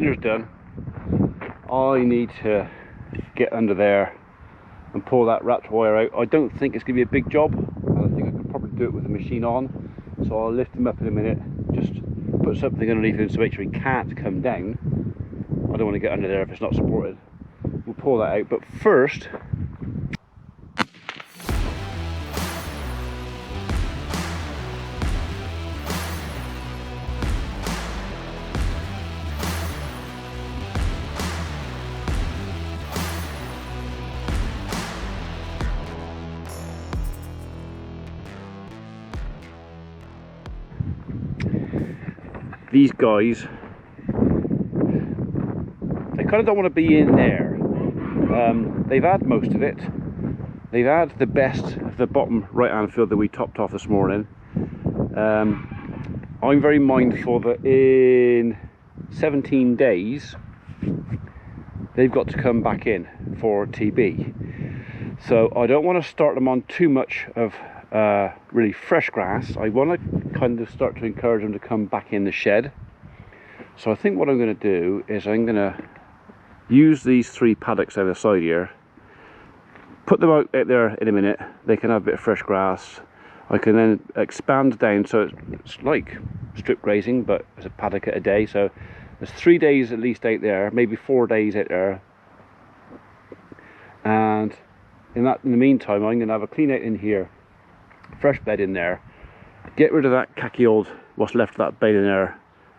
thinner's done, I need to get under there and pull that wrapped wire out. I don't think it's going to be a big job. I think I could probably do it with the machine on. So I'll lift him up in a minute, just put something underneath him to make sure he can't come down. I don't want to get under there if it's not supported. We'll pull that out, but first, these guys, they kind of don't want to be in there. They've had most of it. They've had the best of the bottom right hand field that we topped off this morning. I'm very mindful that in 17 days they've got to come back in for TB, so I don't want to start them on too much of really fresh grass. I want to kind of start to encourage them to come back in the shed. So I think what I'm going to do is I'm going to use these 3 paddocks on the side here, put them out there in a minute. They can have a bit of fresh grass. I can then expand down so it's like strip grazing, but it's a paddock at a day. So there's 3 days at least out there, maybe 4 days out there. And in the meantime, I'm going to have a clean out in here, fresh bed in there, get rid of that khaki old what's left of that bale in there,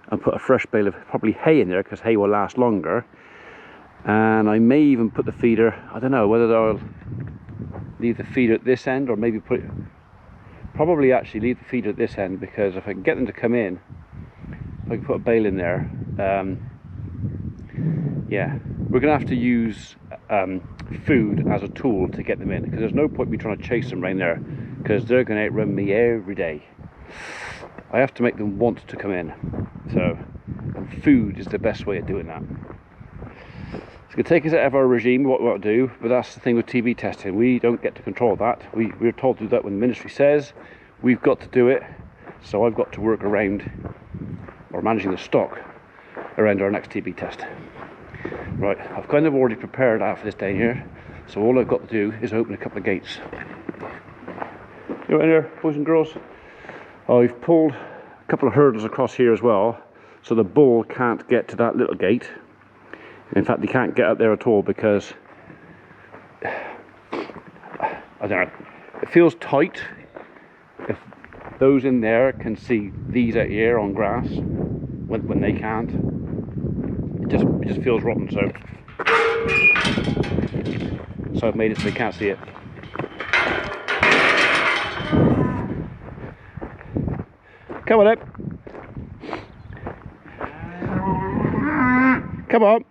and put a fresh bale of probably hay in there, because hay will last longer. And I may even put the feeder, I don't know whether I'll leave the feeder at this end or maybe probably actually leave the feeder at this end, because if I can get them to come in, if I can put a bale in there, yeah, we're going to have to use food as a tool to get them in, because there's no point me trying to chase them around there, because they're going to outrun me every day. I have to make them want to come in, so food is the best way of doing that. It's going to take us out of our regime, what we want to do, but that's the thing with TB testing. We don't get to control that. We're told to do that when the ministry says. We've got to do it, so I've got to work around, or managing the stock around our next TB test. Right, I've kind of already prepared that for this down here, so all I've got to do is open a couple of gates. You know, in there, boys and girls, I've pulled a couple of hurdles across here as well, so the bull can't get to that little gate. In fact, they can't get up there at all, because I don't know, it feels tight. If those in there can see these out here on grass when they can't, it just feels rotten. So I've made it so they can't see it. Come on up. Come on.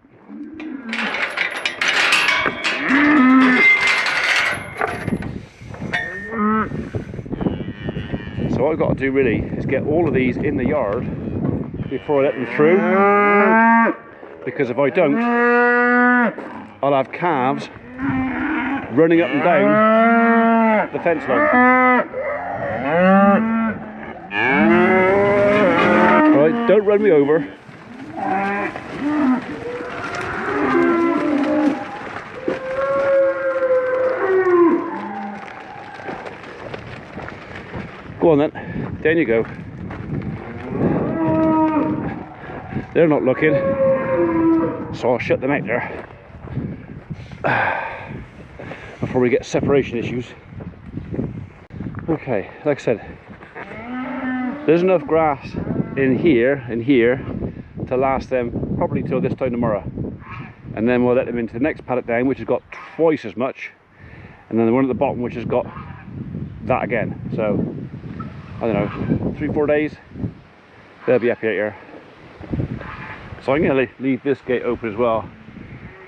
So what I've got to do really is get all of these in the yard before I let them through, because if I don't, I'll have calves running up and down the fence line. Alright, don't run me over. Go on then, down you go. They're not looking, so I'll shut them out there before we get separation issues. Okay, like I said, there's enough grass in here to last them probably till this time tomorrow, and then we'll let them into the next paddock down, which has got twice as much, and then the one at the bottom which has got that again. So I don't know, 3-4 days, they'll be happy out here. So I'm going to leave this gate open as well,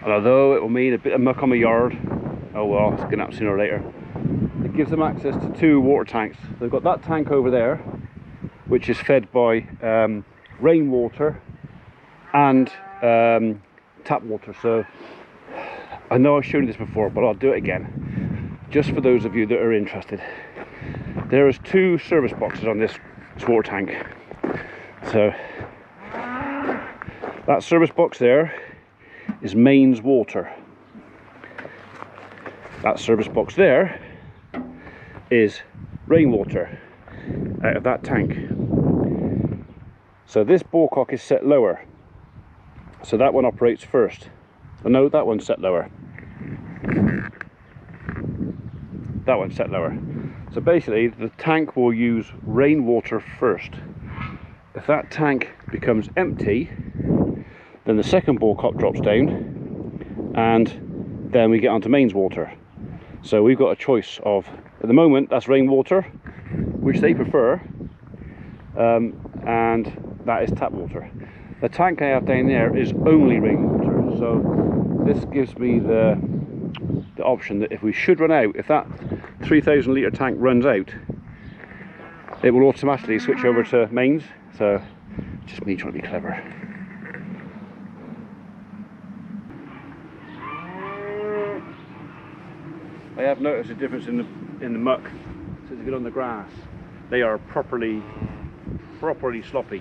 and although it will mean a bit of muck on my yard, oh well, it's going to happen sooner or later. It gives them access to 2 water tanks. They've got that tank over there, which is fed by rainwater and tap water. So I know I've shown you this before, but I'll do it again, just for those of you that are interested. There is 2 service boxes on this water tank. So That service box there is mains water. That service box there is rainwater out of that tank. So this bore cock is set lower, so that one operates first. Oh, no, that one's set lower. That one's set lower. So basically the tank will use rainwater first. If that tank becomes empty, then the second bore cock drops down, and then we get onto mains water. So we've got a choice of, at the moment that's rainwater, which they prefer, and that is tap water. The tank I have down there is only rainwater, so this gives me the option that if we should run out, if that 3,000 litre tank runs out, it will automatically switch over to mains. So just me trying to be clever. I have noticed a difference in the muck since I get on the grass. They are properly sloppy.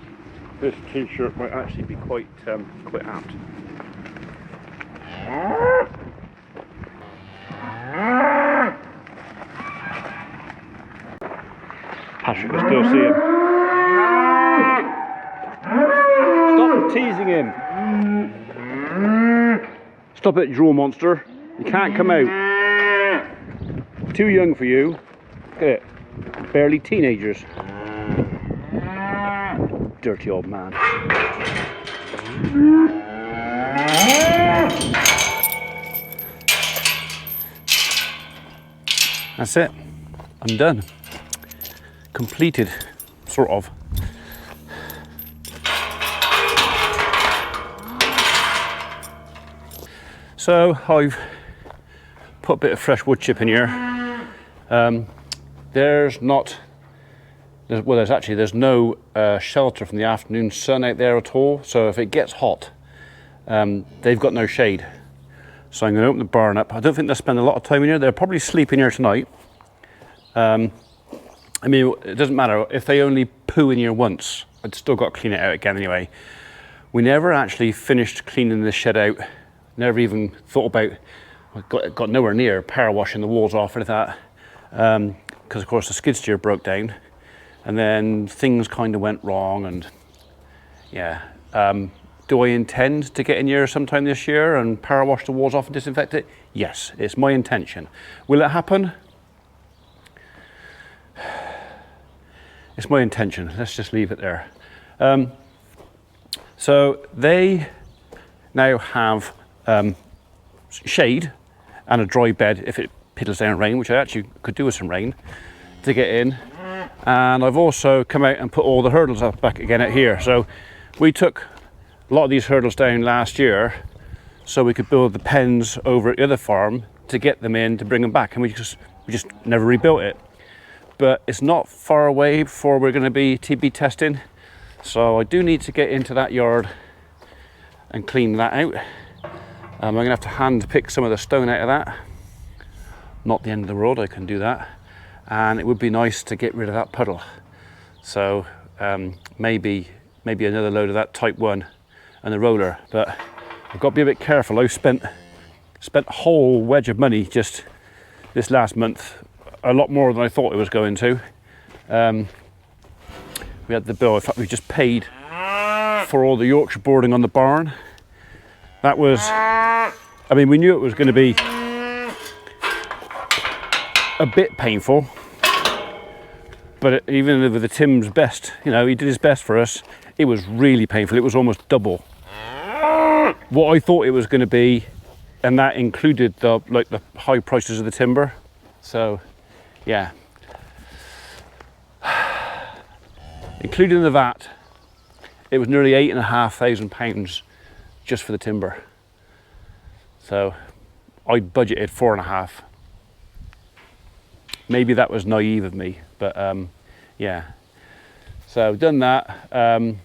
This t-shirt might actually be quite apt. Patrick can still see him. Stop teasing him. Stop it, drool monster. You can't come out. Too young for you. Look at it. Barely teenagers. Dirty old man. That's it. I'm done. Completed, sort of. So I've put a bit of fresh wood chip in here. There's no shelter from the afternoon sun out there at all. So if it gets hot, they've got no shade. So I'm going to open the barn up. I don't think they'll spend a lot of time in here. They'll probably sleep in here tonight. I mean, it doesn't matter if they only poo in here once. I'd still got to clean it out again anyway. We never actually finished cleaning this shed out. Never even thought about, got nowhere near power washing the walls off or anything like that. Because of course the skid steer broke down, and then things kind of went wrong. And yeah, do I intend to get in here sometime this year and power wash the walls off and disinfect it? Yes, it's my intention. Will it happen? It's my intention. Let's just leave it there. So they now have shade and a dry bed if it piddles down rain, which I actually could do with some rain to get in. And I've also come out and put all the hurdles up back again out here. So we took a lot of these hurdles down last year so we could build the pens over at the other farm to get them in to bring them back, and we just never rebuilt it. But it's not far away before we're going to be TB testing, so I do need to get into that yard and clean that out. I'm going to have to hand pick some of the stone out of that. Not the end of the world, I can do that. And it would be nice to get rid of that puddle. So maybe another load of that type 1 and the roller. But I've got to be a bit careful. I've spent a whole wedge of money just this last month. A lot more than I thought it was going to. We had the bill. In fact, we just paid for all the Yorkshire boarding on the barn. That was, I mean, we knew it was going to be a bit painful, but even with the Tim's best, you know, he did his best for us. It was really painful. It was almost double what I thought it was going to be, and that included the high prices of the timber. So yeah, including the VAT, it was nearly £8,500 just for the timber. So I budgeted 4.5. Maybe that was naive of me, but yeah. So I've done that. I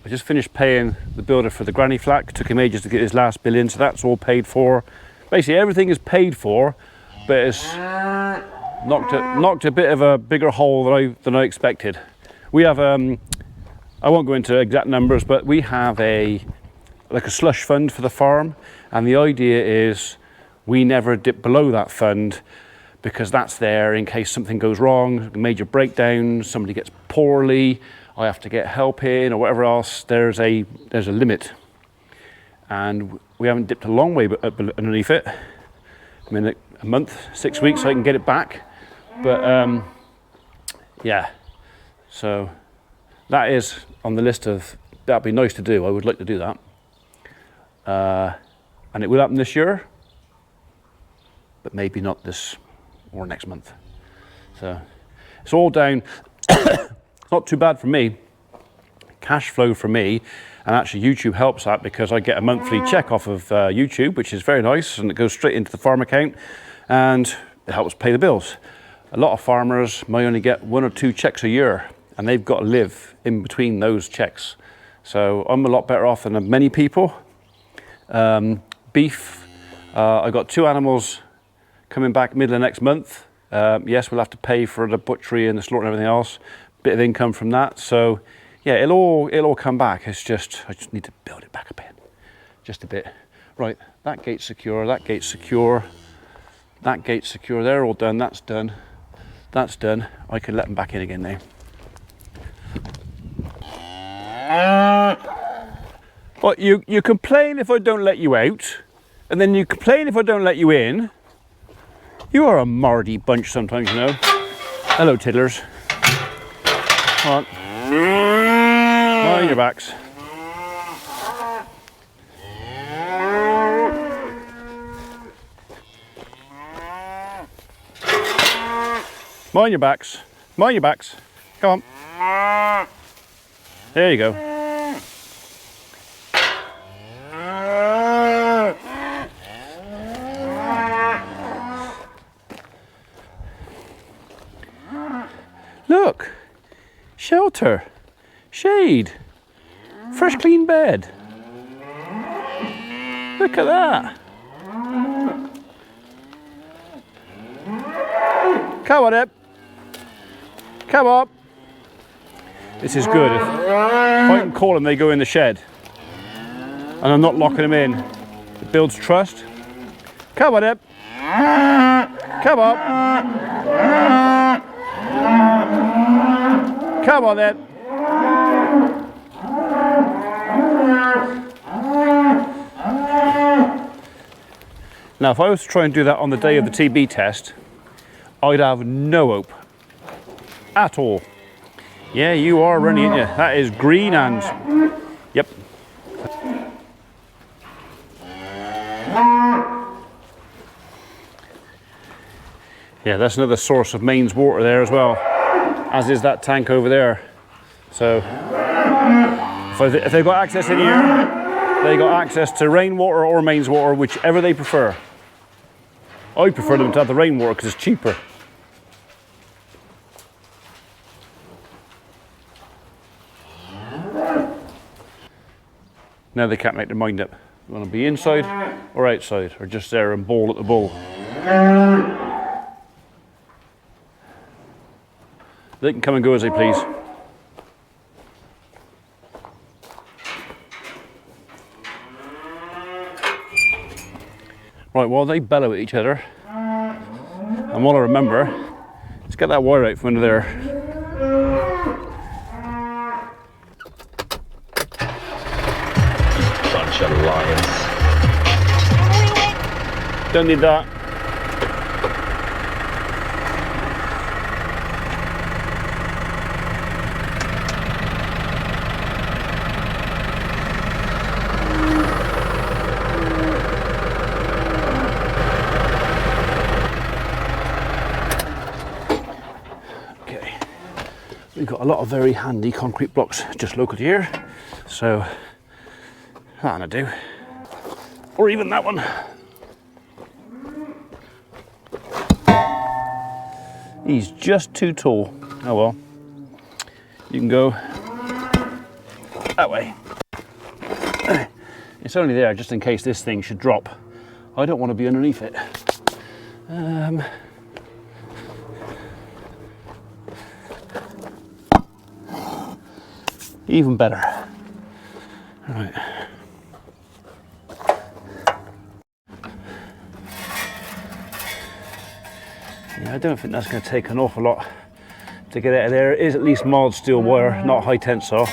just finished paying the builder for the granny flat. It took him ages to get his last bill in, so that's all paid for. Basically everything is paid for, but it's knocked a bit of a bigger hole than I expected. We have I won't go into exact numbers, but we have a like a slush fund for the farm, and the idea is we never dip below that fund because that's there in case something goes wrong, major breakdown, somebody gets poorly, I have to get help in or whatever else. There's a limit, and we haven't dipped a long way up underneath it. I mean, a month, 6 weeks, I can get it back. But yeah, so that is on the list of, that'd be nice to do. I would like to do that. And it will happen this year, but maybe not this or next month. So it's all down. It's not too bad for me. Cash flow for me, and actually YouTube helps that because I get a monthly check off of YouTube, which is very nice, and it goes straight into the farm account, and it helps pay the bills. A lot of farmers might only get 1 or 2 checks a year, and they've got to live in between those checks. So I'm a lot better off than many people. Beef, I got 2 animals coming back middle of next month. Yes, we'll have to pay for the butchery and the slaughter and everything else. Bit of income from that. So yeah, it'll all come back. It's just, I just need to build it back a bit, just a bit. Right, that gate's secure, that gate's secure, that gate's secure. They're all done, that's done, that's done. I can let them back in again now. Well, you complain if I don't let you out, and then you complain if I don't let you in. You are a mardy bunch sometimes, you know. Hello, tiddlers. Come on. Mind your backs. Mind your backs. Mind your backs. Come on. There you go. Look, shelter, shade, fresh clean bed. Look at that. Come on, Eb. Come on. This is good. If I can call them, they go in the shed. And I'm not locking them in. It builds trust. Come on, Eb. Come on. Come on then. Now, if I was to try and do that on the day of the TB test, I'd have no hope at all. Yeah, you are running, aren't you? That is green and, yep. Yeah, that's another source of mains water there as well, as is that tank over there. So if they've got access in here, they got access to rainwater or mains water, whichever they prefer. I prefer them to have the rainwater because it's cheaper. Now they can't make their mind up. They want to be inside or outside, or just there and bawl at the bull. They can come and go as they please. Right, while they bellow at each other, and while I remember, let's get that wire out from under there. Bunch of lions. Don't need that. We've got a lot of very handy concrete blocks just local to here, so that'll do. Or even that one. He's just too tall. Oh well. You can go that way. It's only there just in case this thing should drop. I don't want to be underneath it. Even better. Right. Yeah, I don't think that's going to take an awful lot to get out of there. It is at least mild steel wire, not high tensile.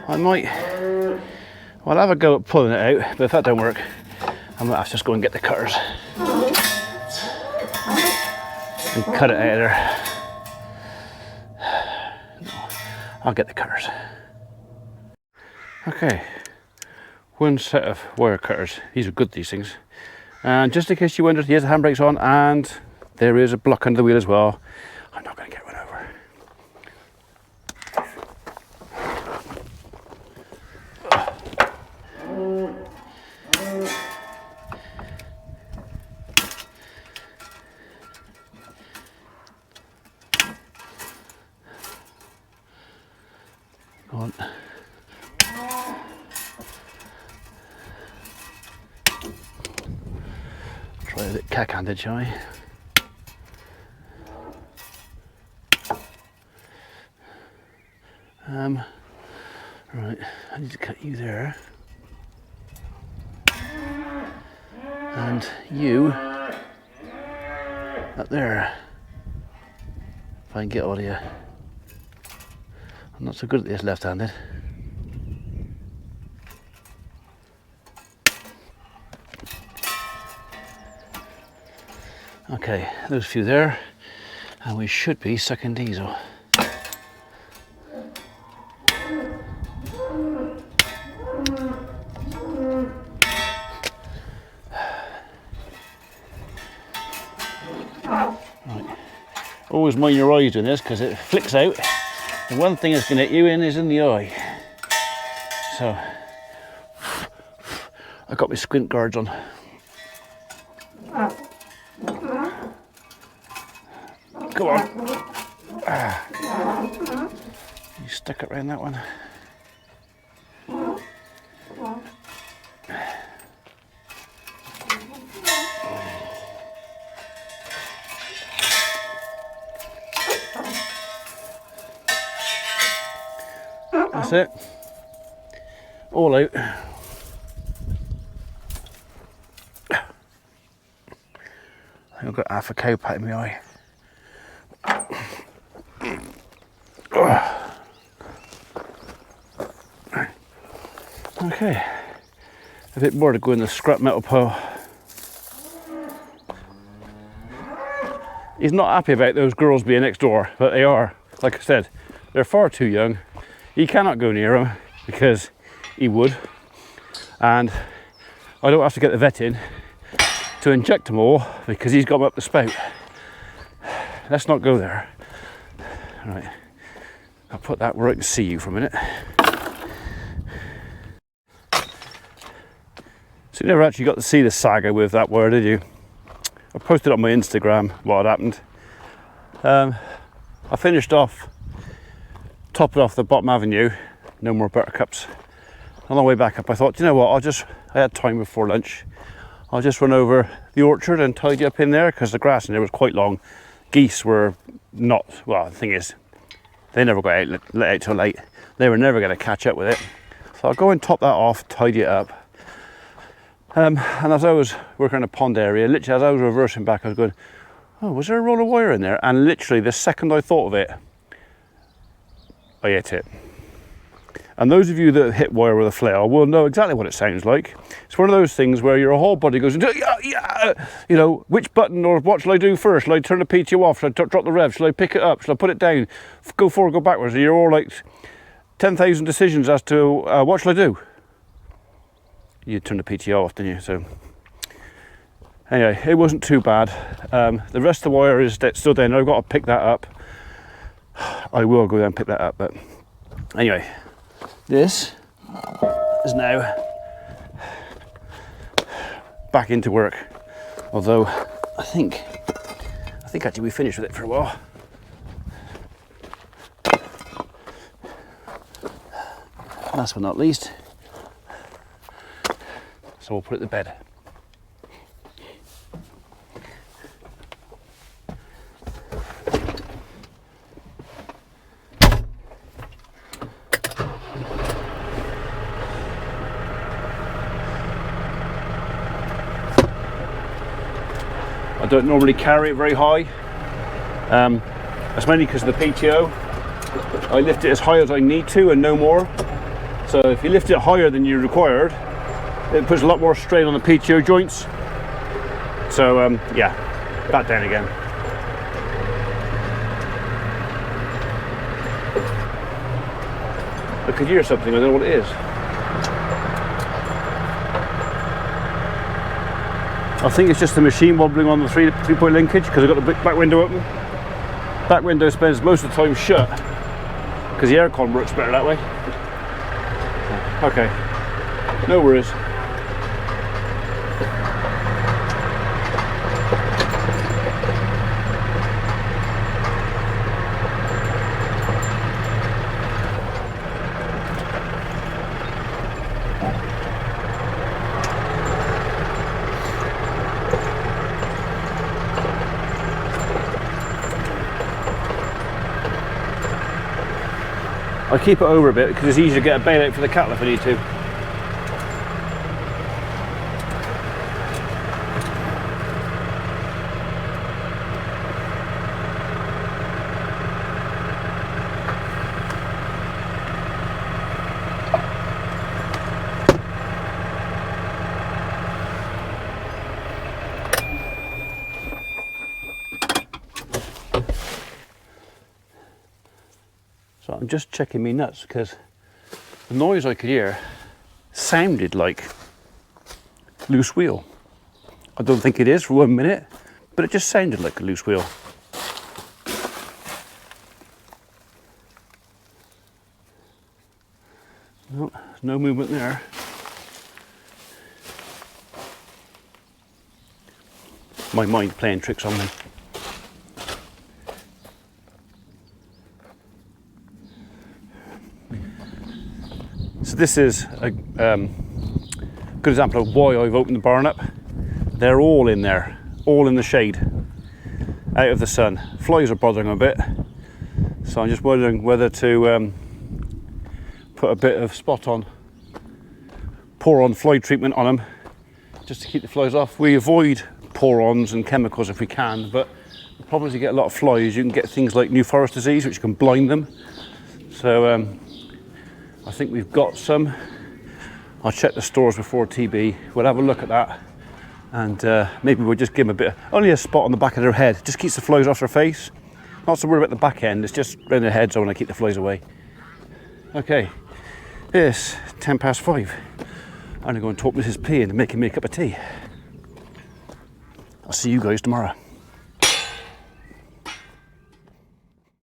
I'll have a go at pulling it out, but if that don't work, I might have to just go and get the cutters and cut it out of there. I'll get the cutters. Okay, one set of wire cutters. These are good, these things. And just in case you wondered, here's the handbrake's on, and there is a block under the wheel as well. I'm not going to get one over. Go on. Try a bit cack-handed, shall I? Right, I need to cut you there. And you up there. If I can get all of you. I'm not so good at this left-handed. Okay, those few there, and we should be sucking diesel. Right. Always mind your eyes doing this because it flicks out. The one thing that's going to hit you is in the eye. So, I've got my squint guards on. Go on. You stick it around that one. That's it. All out. I've got half a cow pat in my eye. Okay, a bit more to go in the scrap metal pile. He's not happy about those girls being next door, but they are. Like I said, they're far too young. He cannot go near them because he would, and I don't have to get the vet in to inject them all because he's got them up the spout. Let's not go there. Right, I'll put that where I can see you for a minute. So you never actually got to see the saga with that wire, did you? I posted on my Instagram what had happened. I finished off, topped off the bottom avenue, no more buttercups. On the way back up I thought, you know what, I had time before lunch. I'll just run over the orchard and tidy up in there because the grass in there was quite long. Geese were not, well, the thing is, they never got let out till late. They were never going to catch up with it. So I'll go and top that off, tidy it up. And as I was working in a pond area, literally as I was reversing back, I was going, oh, was there a roll of wire in there? And literally the second I thought of it, I hit it. And those of you that hit wire with a flail will know exactly what it sounds like. It's one of those things where your whole body goes, you know, which button or what shall I do first? Shall I turn the PTO off? Shall I drop the rev? Shall I pick it up? Shall I put it down? Go forward, go backwards? And you're all like 10,000 decisions as to what shall I do? You turned the PTO off, didn't you? So anyway, it wasn't too bad. The rest of the wire is still there. I've got to pick that up. I will go down and pick that up, but anyway, this is now back into work. Although I think actually we finished with it for a while. Last but not least, so we'll put it to bed. I don't normally carry it very high That's mainly because of the PTO. I lift it as high as I need to and no more. So if you lift it higher than you're required, it puts a lot more strain on the PTO joints. So yeah, back down again. I could hear something, I don't know what it is. I think it's just the machine wobbling on the three-point linkage because I've got the back window open. Back window spends most of the time shut because the aircon works better that way. Okay, no worries. I keep it over a bit because it's easier to get a bail out for the cattle if I need to. So I'm just checking me nuts because the noise I could hear sounded like loose wheel. I don't think it is for 1 minute, but it just sounded like a loose wheel. No, there's no movement there. My mind playing tricks on me. So this is a good example of why I've opened the barn up. They're all in there, all in the shade, out of the sun. Flies are bothering them a bit, so I'm just wondering whether to put a bit of spot on, pour on fly treatment on them, just to keep the flies off. We avoid pour-ons and chemicals if we can, but the problem is you get a lot of flies. You can get things like New Forest disease, which can blind them. So I think we've got some. I'll check the stores before TB. We'll have a look at that, and maybe we'll just give them a bit, only a spot on the back of their head. Just keeps the flies off their face. Not so worried about the back end, it's just around their heads I want to keep the flies away. Okay, it's 5:10. I'm going to go and talk Mrs. P into making me a cup of tea. I'll see you guys tomorrow.